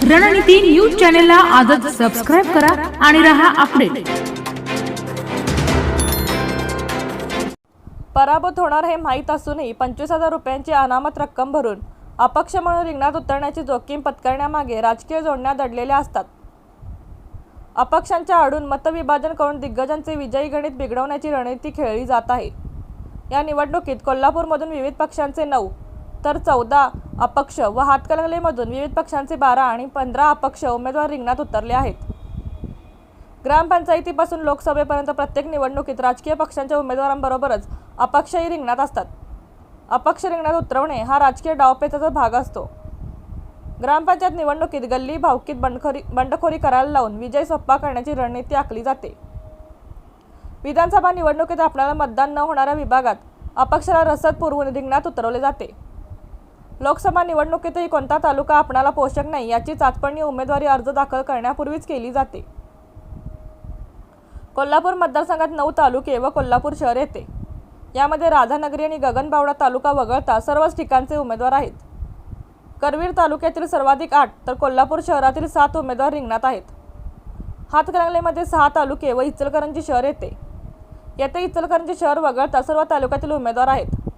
रणनीती न्यूज चॅनेलला आजच सबस्क्राइब करा आणि रहा अपडेट। पराभूत होणार हे माहीत असूनही 25,000 रुपयांची अनामत रक्कम भरून अपक्ष म्हणून रिंगणात उतरण्याची जोखीम पत्करण्यामागे राजकीय जोडण्या दडलेल्या असतात। अपक्षांच्या आडून मतविभाजन करून दिग्गजांचे विजयी गणित बिघडवण्याची रणनीती खेळली जात आहे। या निवडणुकीत कोल्हापूरमधून विविध पक्षांचे 9 तर 14 अपक्ष व हातकणंगलेमधून विविध पक्षांचे 12 आणि 15 अपक्ष उमेदवार रिंगणात उतरले आहेत। ग्रामपंचायतीपासून लोकसभेपर्यंत प्रत्येक निवडणुकीत राजकीय पक्षांच्या उमेदवारांबरोबरच अपक्षही रिंगणात असतात। अपक्ष रिंगणात उतरवणे हा राजकीय डावपेचाचा भाग असतो। ग्रामपंचायत निवडणुकीत गल्ली भावकीत बंडखोरी करायला लावून विजय सोपा करण्याची रणनीती आखली जाते। विधानसभा निवडणुकीत आपल्याला मतदान न होणाऱ्या विभागात अपक्षाला रसद पुरवून रिंगणात उतरवले जाते। लोकसभा निवडणुकीतही कोणता तालुका आपणाला पोषक नाही याची चाचपणी उमेदवारी अर्ज दाखल करण्यापूर्वीच केली जाते। कोल्हापूर मतदारसंघात 9 तालुके व कोल्हापूर शहर येते। यामध्ये राधानगरी आणि गगनबावडा तालुका वगळता सर्वच ठिकाणचे उमेदवार आहेत। करवीर तालुक्यातील सर्वाधिक 8 तर कोल्हापूर शहरातील 7 उमेदवार रिंगणात आहेत। हातकणंगलेमध्ये 6 तालुके व इचलकरंजी शहर येते। येथे इचलकरंजी शहर वगळता सर्व तालुक्यातील उमेदवार आहेत।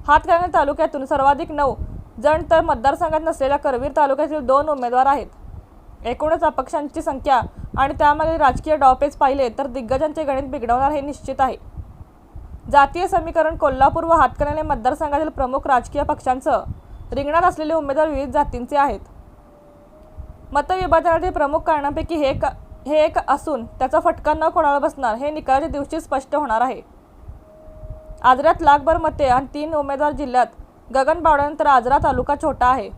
हातकणंगले तालुक्यातून सर्वाधिक 9 जण तर मतदारसंघात नसलेल्या करवीर तालुक्यातील 2 उमेदवार आहेत। एकूणच अपक्षांची संख्या आणि त्यामागील राजकीय डावपेच पाहिले तर दिग्गजांचे गणित बिघडवणार हे निश्चित आहे। जातीय समीकरण कोल्हापूर व हातकणंगले मतदारसंघातील प्रमुख राजकीय पक्षांसह रिंगणात असलेले उमेदवार विविध जातींचे आहेत। मतविभाजनातील प्रमुख कारणांपैकी हे एक असून त्याचा फटका न कोणाला बसणार हे निकालाच्या दिवशी स्पष्ट होणार आहे। आजऱ्यात लाखभर मते आणि 3 उमेदवार जिल्ह्यात गगनबावड्यानंतर आजरा तालुका छोटा आहे।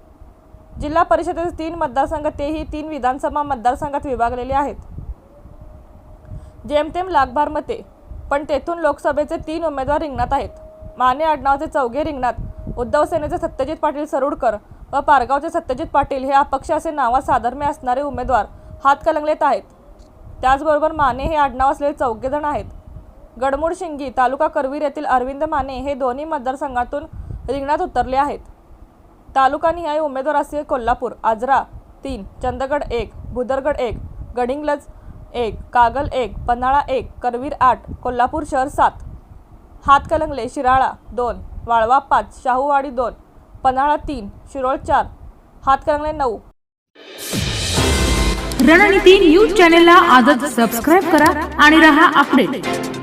जिल्हा परिषदेचे 3 मतदारसंघ तेही 3 विधानसभा मतदारसंघात विभागलेले आहेत। जेमतेम लाखभर मते पण तेथून लोकसभेचे 3 उमेदवार रिंगणात आहेत। माने आडनावाचे चौघे रिंगणात, उद्धव सेनेचे सत्यजित पाटील सरुडकर व पारगावचे सत्यजित पाटील हे अपक्ष असे नावात साधर्म्य असणारे उमेदवार हातकणंगलेत आहेत। त्याचबरोबर माने हे आडनाव असलेले 4 जण आहेत। गडमुडशिंगी तालुका करवीर येथील अरविंद माने हे दोन्ही मतदारसंघातून रिंगणात उतरले आहेत। तालुकानिहाय उमेदवार असे कोल्हापूर, आजरा 3, चंदगड 1, भुदरगड 1, गडिंग्लज 1, कागल 1, पन्हाळा 1, करवीर 8, कोल्हापूर शहर 7, हातकणंगले, शिराळा 2, वाळवा 5, शाहूवाडी 2, पन्हाळा 3, शिरोळ 4, हातकणंगले 9। रणनीती न्यूज चॅनेलला आजच सबस्क्राइब करा आणि रहा अपडेट।